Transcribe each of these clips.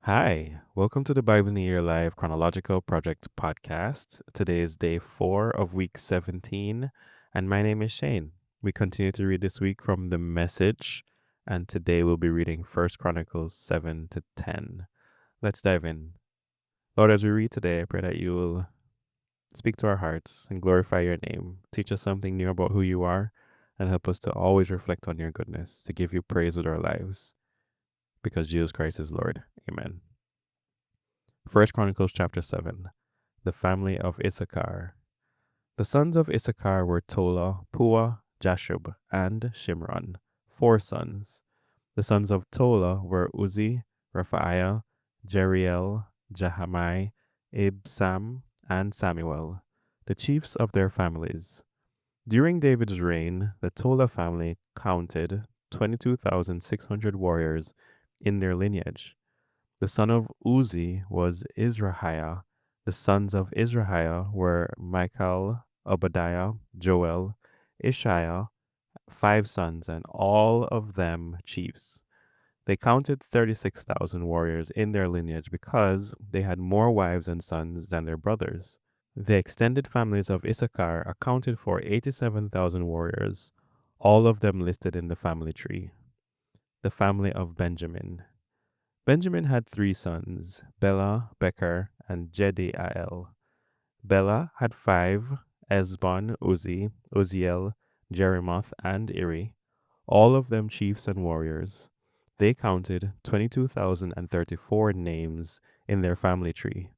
Hi, welcome to the Bible in a Year Live Chronological Project podcast. Today is day 4 of week 17, and my name is Shane. We continue to read this week from the message, and today we'll be reading First Chronicles 7 to 10. Let's dive in. Lord, as we read today, I pray that you will speak to our hearts and glorify your name. Teach us something new about who you are, and help us to always reflect on your goodness, to give you praise with our lives, because Jesus Christ is Lord. Amen. First Chronicles chapter 7. The family of Issachar. The sons of Issachar were Tola, Pua, Jashub, and Shimron, 4 sons. The sons of Tola were Uzi, Raphael, Jeriel, Jahamai, Ibsam, and Samuel, the chiefs of their families. During David's reign, the Tola family counted 22,600 warriors in their lineage. The son of Uzi was Izrahiah. The sons of Izrahiah were Michael, Obadiah, Joel, Ishiah, 5 sons, and all of them chiefs. They counted 36,000 warriors in their lineage because they had more wives and sons than their brothers. The extended families of Issachar accounted for 87,000 warriors, all of them listed in the family tree. The family of Benjamin. Benjamin had 3 sons, Bela, Becher, and Jediael. Bela had 5, Esbon, Uzi, Uziel, Jerimoth, and Iri, all of them chiefs and warriors. They counted 22,034 names in their family tree.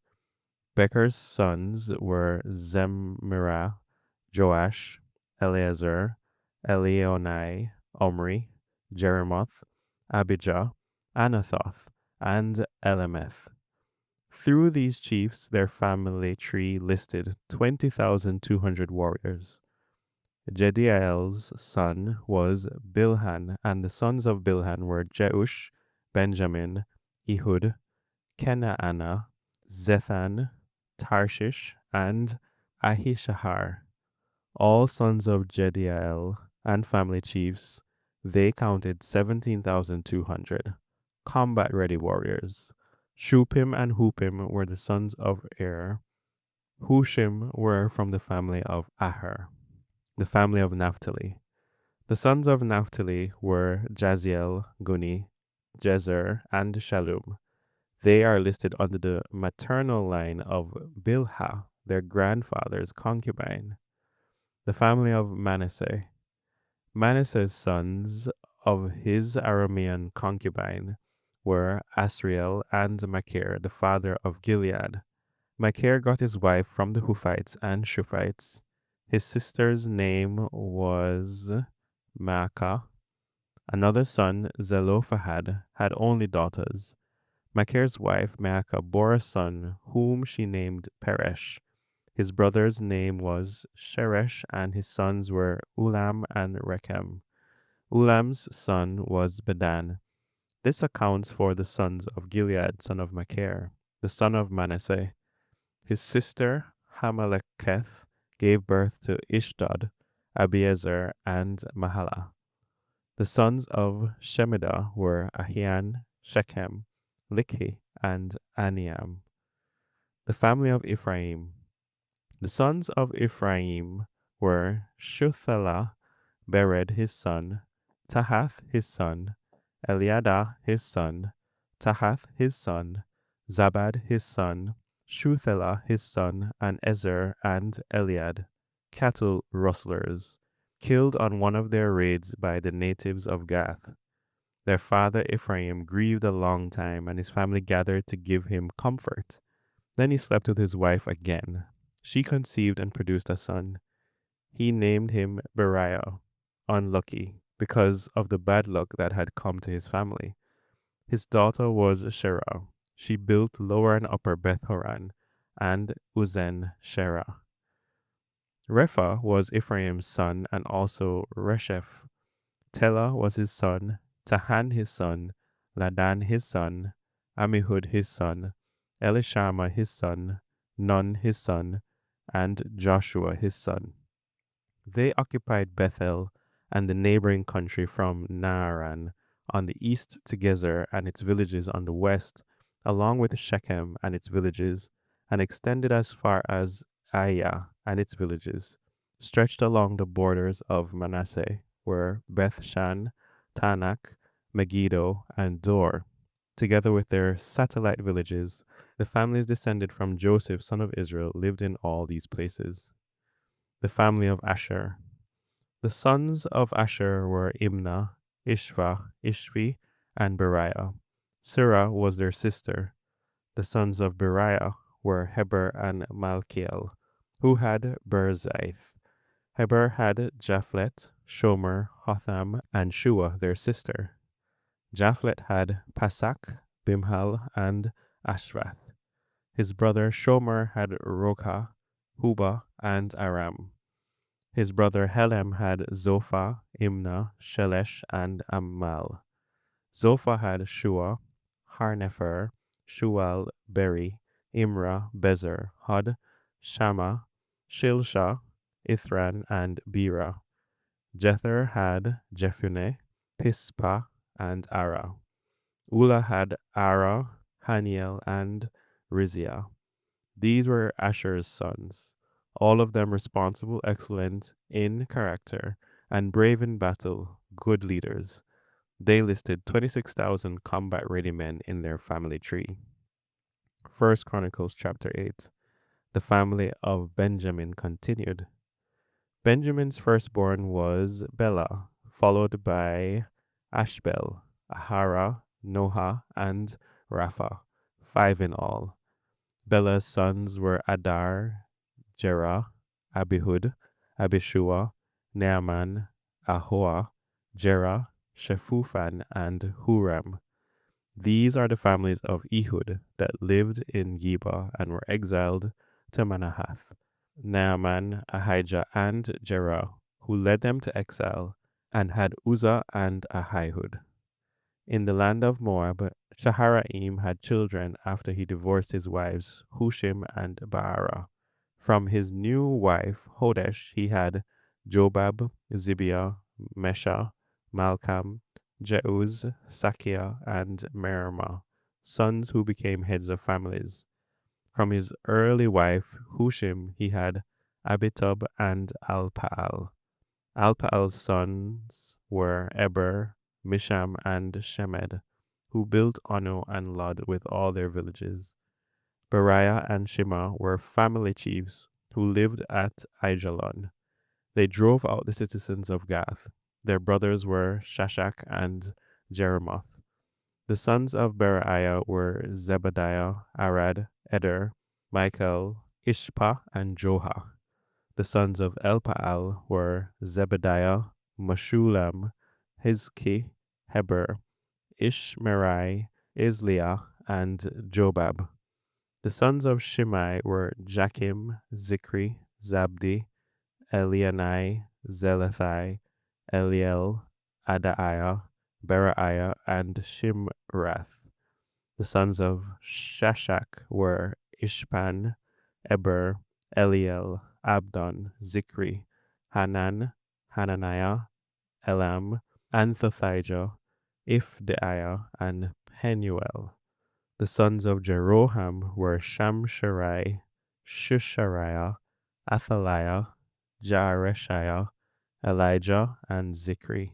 Becher's sons were Zemirah, Joash, Eleazar, Elionai, Omri, Jerimoth, Abijah, Anathoth, and Elameth. Through these chiefs, their family tree listed 20,200 warriors. Jediael's son was Bilhan, and the sons of Bilhan were Jeush, Benjamin, Ehud, Kenaanah, Zethan, Tarshish, and Ahishahar. All sons of Jediael and family chiefs, they counted 17,200 combat-ready warriors. Shupim and Hupim were the sons of Er. Hushim were from the family of Aher, the family of Naphtali. The sons of Naphtali were Jaziel, Guni, Jezer, and Shalom. They are listed under the maternal line of Bilhah, their grandfather's concubine. The family of Manasseh. Manasseh's sons of his Aramean concubine were Asriel and Machir, the father of Gilead. Machir got his wife from the Huphites and Shuphites. His sister's name was Maacah. Another son, Zelophehad, had only daughters. Machir's wife, Maacah, bore a son whom she named Peresh. His brother's name was Sheresh, and his sons were Ulam and Rechem. Ulam's son was Bedan. This accounts for the sons of Gilead, son of Machir, the son of Manasseh. His sister Hameleketh gave birth to Ishdod, Abiezer, and Mahalah. The sons of Shemidah were Ahian, Shechem, Likhi, and Aniam. The family of Ephraim. The sons of Ephraim were Shuthelah, Bered his son, Tahath his son, Eliadah his son, Tahath his son, Zabad his son, Shuthelah his son, and Ezer and Eliad, cattle rustlers, killed on one of their raids by the natives of Gath. Their father Ephraim grieved a long time, and his family gathered to give him comfort. Then he slept with his wife again. She conceived and produced a son. He named him Beriah, unlucky, because of the bad luck that had come to his family. His daughter was Sherah. She built Lower and Upper Beth Horon and Uzen Sherah. Repha was Ephraim's son and also Resheph. Tela was his son, Tahan his son, Ladan his son, Amihud his son, Elishama his son, Nun his son, and Joshua his son. They occupied Bethel and the neighboring country from Naaran on the east to Gezer and its villages on the west, along with Shechem and its villages, and extended as far as Iyar and its villages. Stretched along the borders of Manasseh were Beth Shan, Tanakh, Megiddo, and Dor, together with their satellite villages. The families descended from Joseph, son of Israel, lived in all these places. The family of Asher. The sons of Asher were Imnah, Ishva, Ishvi, and Beriah. Surah was their sister. The sons of Beriah were Heber and Malkiel, who had Berzaith. Heber had Japhlet, Shomer, Hotham, and Shua, their sister. Japhlet had Pasak, Bimhal, and Ashvath. His brother Shomer had Rokah, Huba, and Aram. His brother Helem had Zophah, Imnah, Shelesh, and Ammal. Zophah had Shua, Harnefer, Shual, Beri, Imrah, Bezer, Hod, Shammah, Shilsha, Ithran, and Bera. Jether had Jephunneh, Pispa, and Ara. Ulah had Ara, Haniel, and Rizia. These were Asher's sons, all of them responsible, excellent in character, and brave in battle, good leaders. They listed 26,000 combat ready men in their family tree. First Chronicles chapter 8. The family of Benjamin continued. Benjamin's firstborn was Bela, followed by Ashbel, Ahara, Noha, and Rapha, 5 in all. Bela's sons were Adar, Jerah, Abihud, Abishua, Naaman, Ahoa, Jerah, Shephupan, and Huram. These are the families of Ehud that lived in Geba and were exiled to Manahath. Naaman, Ahijah, and Jerah, who led them to exile, and had Uzzah and Ahihud. In the land of Moab, Shaharaim had children after he divorced his wives, Hushim and Baara. From his new wife, Hodesh, he had Jobab, Zibiah, Mesha, Malcham, Jeuz, Sakia, and Merima, sons who became heads of families. From his early wife, Hushim, he had Abitub and Alpaal. Alpaal's sons were Eber, Misham, and Shemed, who built Ono and Lod with all their villages. Beriah and Shema were family chiefs who lived at Aijalon. They drove out the citizens of Gath. Their brothers were Shashak and Jeremoth. The sons of Beriah were Zebadiah, Arad, Eder, Michael, Ishpa, and Joha. The sons of Elpaal were Zebediah, Meshulam, Hizki, Heber, Ishmerai, Isliah, and Jobab. The sons of Shimei were Jachim, Zikri, Zabdi, Elianai, Zelethai, Eliel, Adaiah, Beriah, and Shimrath. The sons of Shashak were Ishpan, Eber, Eliel, Abdon, Zikri, Hanan, Hananiah, Elam, Anthothijah, Ifdeiah, and Penuel. The sons of Jeroham were Shamsharai, Shushariah, Athaliah, Jaareshiah, Elijah, and Zikri.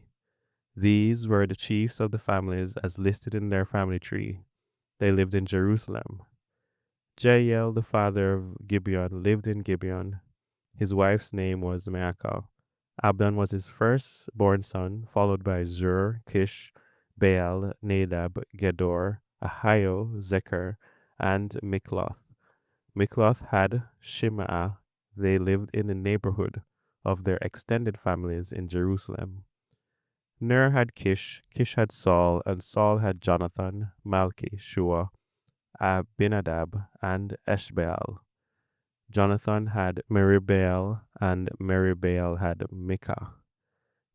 These were the chiefs of the families as listed in their family tree. They lived in Jerusalem. Jael, the father of Gibeon, lived in Gibeon. His wife's name was Maacah. Abdon was his firstborn son, followed by Zur, Kish, Baal, Nadab, Gedor, Ahio, Zecher, and Mikloth. Mikloth had Shimea. They lived in the neighborhood of their extended families in Jerusalem. Ner had Kish, Kish had Saul, and Saul had Jonathan, Malchi, Shua, Abinadab, and Eshbaal. Jonathan had Meribaal, and Meribaal had Micah.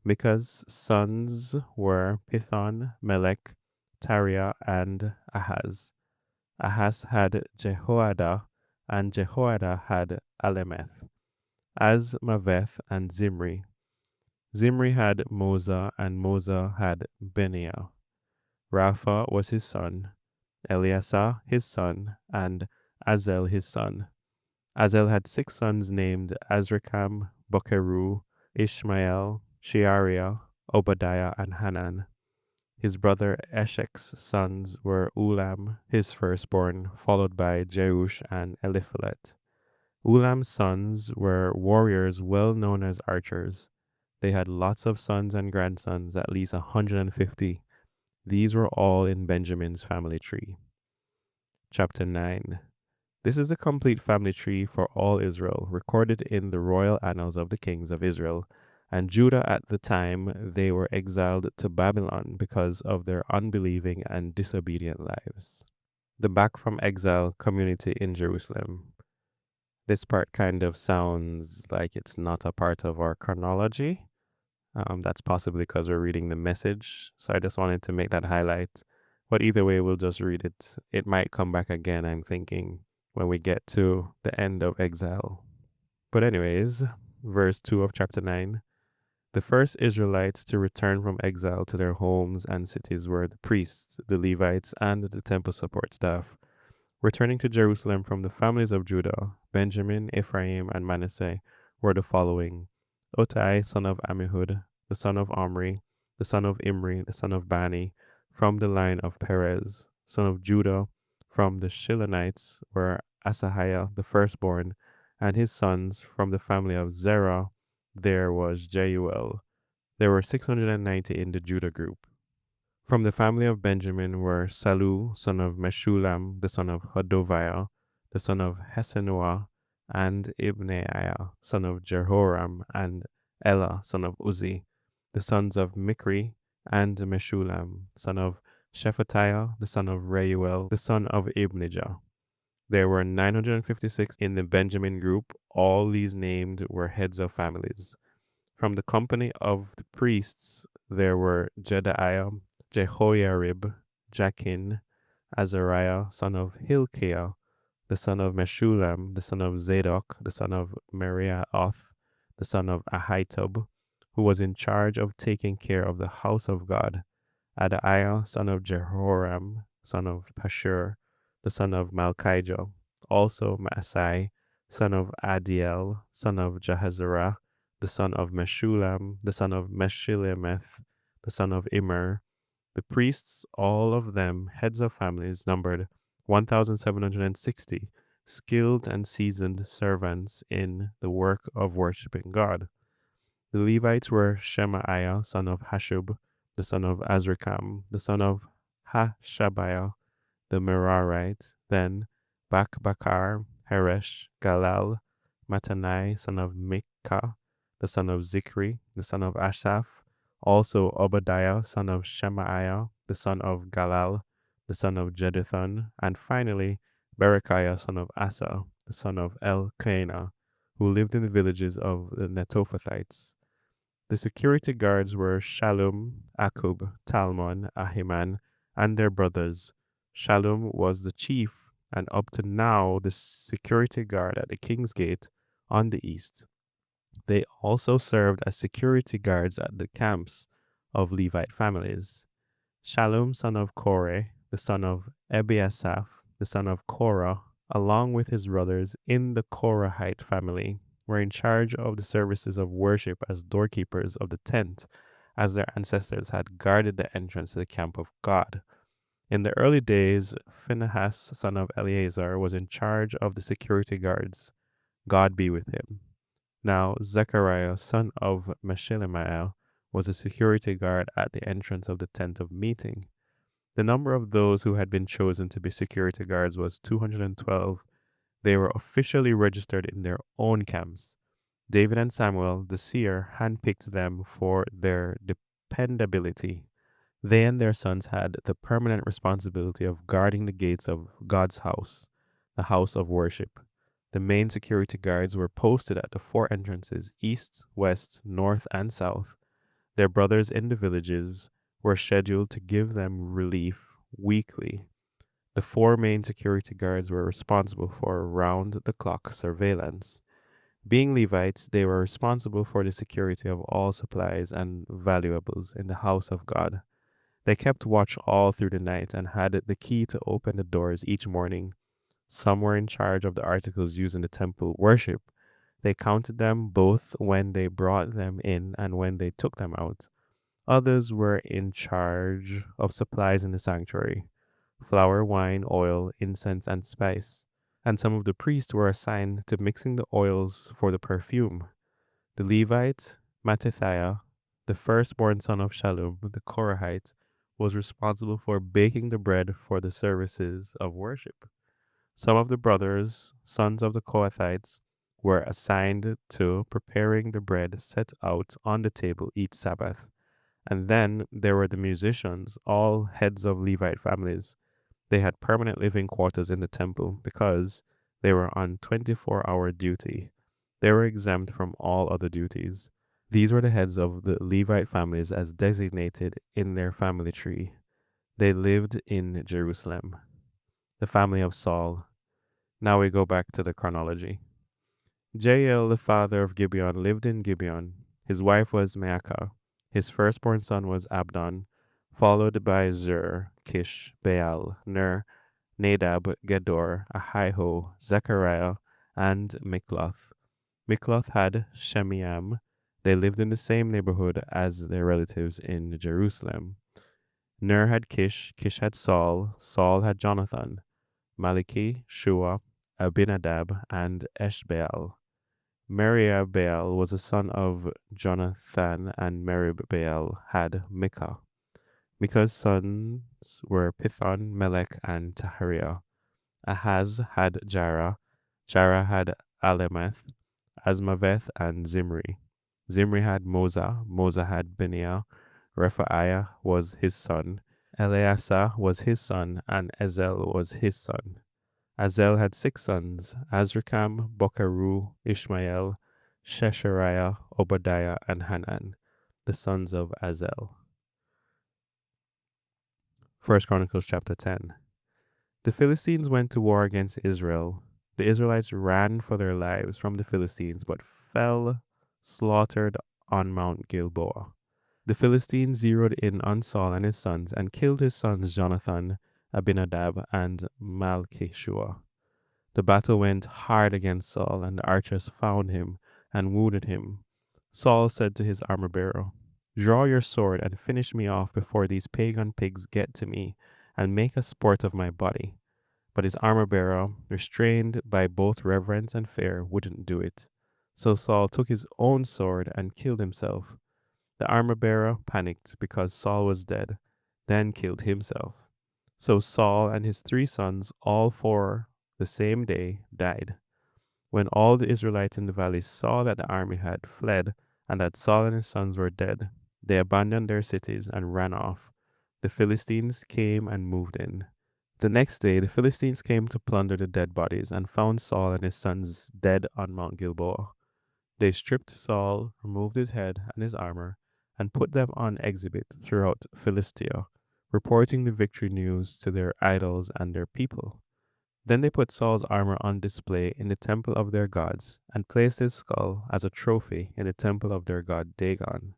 Micah's sons were Pithon, Melech, Tariah, and Ahaz. Ahaz had Jehoiada, and Jehoiada had Alemeth, Azmaveth, and Zimri. Zimri had Moza, and Moza had Beniah. Rapha was his son. Eleazar his son, and Azel his son. Azel had 6 sons named Azrikam, Bokeru, Ishmael, Sheariah, Obadiah, and Hanan. His brother Eshek's sons were Ulam, his firstborn, followed by Jeush and Eliphalet. Ulam's sons were warriors well known as archers. They had lots of sons and grandsons, at least 150. These were all in Benjamin's family tree. Chapter 9. This is the complete family tree for all Israel, recorded in the royal annals of the kings of Israel and Judah at the time they were exiled to Babylon because of their unbelieving and disobedient lives. The back from exile community in Jerusalem. This part kind of sounds like it's not a part of our chronology. That's possibly because we're reading the message. So I just wanted to make that highlight. But either way, we'll just read it. It might come back again, I'm thinking, when we get to the end of exile. But, anyways, verse 2 of chapter 9. The first Israelites to return from exile to their homes and cities were the priests, the Levites, and the temple support staff. Returning to Jerusalem from the families of Judah, Benjamin, Ephraim, and Manasseh were the following: Otai, son of Ammihud, the son of Omri, the son of Imri, the son of Bani, from the line of Perez, son of Judah. From the Shilonites were Asahiah, the firstborn, and his sons. From the family of Zerah, there was Jeuel. There were 690 in the Judah group. From the family of Benjamin were Salu, son of Meshulam, the son of Hodoviah, the son of Hesenuah, and Ibneiah, son of Jehoram, and Elah, son of Uzi, the sons of Mikri, and Meshulam, son of Shephatiah, the son of Reuel, the son of Ibnijah. There were 956 in the Benjamin group. All these named were heads of families. From the company of the priests, there were Jedaiah, Jehoiarib, Jachin, Azariah, son of Hilkiah, the son of Meshulam, the son of Zadok, the son of Meriaoth, the son of Ahitub, who was in charge of taking care of the house of God, Adaiah, son of Jehoram, son of Pashur, the son of Malchijah, also Maasai, son of Adiel, son of Jahazerah, the son of Meshulam, the son of Meshilemeth, the son of Immer. The priests, all of them heads of families, numbered 1,760, skilled and seasoned servants in the work of worshiping God. The Levites were Shemaiah, son of Hashub, the son of Azrikam, the son of Hashabiah, the Merarite, then Bakbakar, Heresh, Galal, Matanai, son of Mikah, the son of Zikri, the son of Asaph, also Obadiah, son of Shemaiah, the son of Galal, the son of Jeduthun, and finally Berechiah, son of Asa, the son of Elkanah, who lived in the villages of the Netophathites. The security guards were Shallum, Akub, Talmon, Ahiman, and their brothers. Shallum was the chief, and up to now the security guard at the king's gate on the east. They also served as security guards at the camps of Levite families. Shallum, son of Korah, the son of Ebiasaph, the son of Korah, along with his brothers in the Korahite family, were in charge of the services of worship as doorkeepers of the tent, as their ancestors had guarded the entrance to the camp of God. In the early days, Phinehas, son of Eleazar, was in charge of the security guards. God be with him. Now, Zechariah, son of Meshilemiah, was a security guard at the entrance of the tent of meeting. The number of those who had been chosen to be security guards was 212. They were officially registered in their own camps. David and Samuel, the seer, handpicked them for their dependability. They and their sons had the permanent responsibility of guarding the gates of God's house, the house of worship. The main security guards were posted at the 4 entrances, east, west, north, and south. Their brothers in the villages were scheduled to give them relief weekly. The 4 main security guards were responsible for round-the-clock surveillance. Being Levites, they were responsible for the security of all supplies and valuables in the house of God. They kept watch all through the night and had the key to open the doors each morning. Some were in charge of the articles used in the temple worship. They counted them both when they brought them in and when they took them out. Others were in charge of supplies in the sanctuary: flour, wine, oil, incense, and spice. And some of the priests were assigned to mixing the oils for the perfume. The Levite, Mattithiah, the firstborn son of Shallum, the Korahite, was responsible for baking the bread for the services of worship. Some of the brothers, sons of the Kohathites, were assigned to preparing the bread set out on the table each Sabbath. And then there were the musicians, all heads of Levite families. They had permanent living quarters in the temple because they were on 24-hour duty. They were exempt from all other duties. These were the heads of the Levite families as designated in their family tree. They lived in Jerusalem. The family of Saul. Now we go back to the chronology. Jael, the father of Gibeon, lived in Gibeon. His wife was Maacah. His firstborn son was Abdon, followed by Zur, Kish, Baal, Ner, Nadab, Gedor, Ahiho, Zechariah, and Mikloth. Mikloth had Shemiam. They lived in the same neighborhood as their relatives in Jerusalem. Ner had Kish, Kish had Saul, Saul had Jonathan, Maliki, Shua, Abinadab, and Eshbaal. Merib-Baal was a son of Jonathan, and Merib-Baal had Micah. Micah's sons were Pithon, Melech, and Tahariah. Ahaz had Jarah. Jarah had Alemeth, Asmaveth, and Zimri. Zimri had Moza. Moza had Beniah. Rephaiah was his son. Eleasah was his son, and Ezel was his son. Azel had 6 sons: Azrikam, Bokaru, Ishmael, Sheshariah, Obadiah, and Hanan, the sons of Azel. 1 Chronicles chapter 10. The Philistines went to war against Israel. The Israelites ran for their lives from the Philistines, but fell slaughtered on Mount Gilboa. The Philistines zeroed in on Saul and his sons and killed his sons Jonathan, Abinadab, and Malchishua. The battle went hard against Saul, and the archers found him and wounded him. Saul said to his armor bearer, "Draw your sword and finish me off before these pagan pigs get to me and make a sport of my body." But his armor bearer, restrained by both reverence and fear, wouldn't do it. So Saul took his own sword and killed himself. The armor bearer panicked because Saul was dead, then killed himself. So Saul and his 3 sons, all 4 the same day, died. When all the Israelites in the valley saw that the army had fled and that Saul and his sons were dead, they abandoned their cities and ran off. The Philistines came and moved in. The next day, the Philistines came to plunder the dead bodies and found Saul and his sons dead on Mount Gilboa. They stripped Saul, removed his head and his armor, and put them on exhibit throughout Philistia, reporting the victory news to their idols and their people. Then they put Saul's armor on display in the temple of their gods and placed his skull as a trophy in the temple of their god Dagon.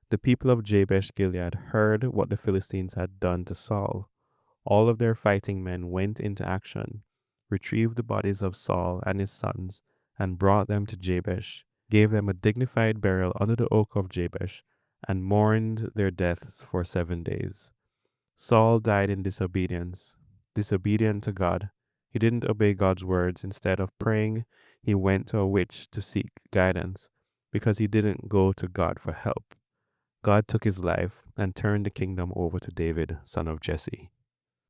The people of Jabesh Gilead heard what the Philistines had done to Saul. All of their fighting men went into action, retrieved the bodies of Saul and his sons, and brought them to Jabesh, gave them a dignified burial under the oak of Jabesh, and mourned their deaths for 7 days. Saul died in disobedience, disobedient to God. He didn't obey God's words. Instead of praying, he went to a witch to seek guidance because he didn't go to God for help. God took his life and turned the kingdom over to David, son of Jesse.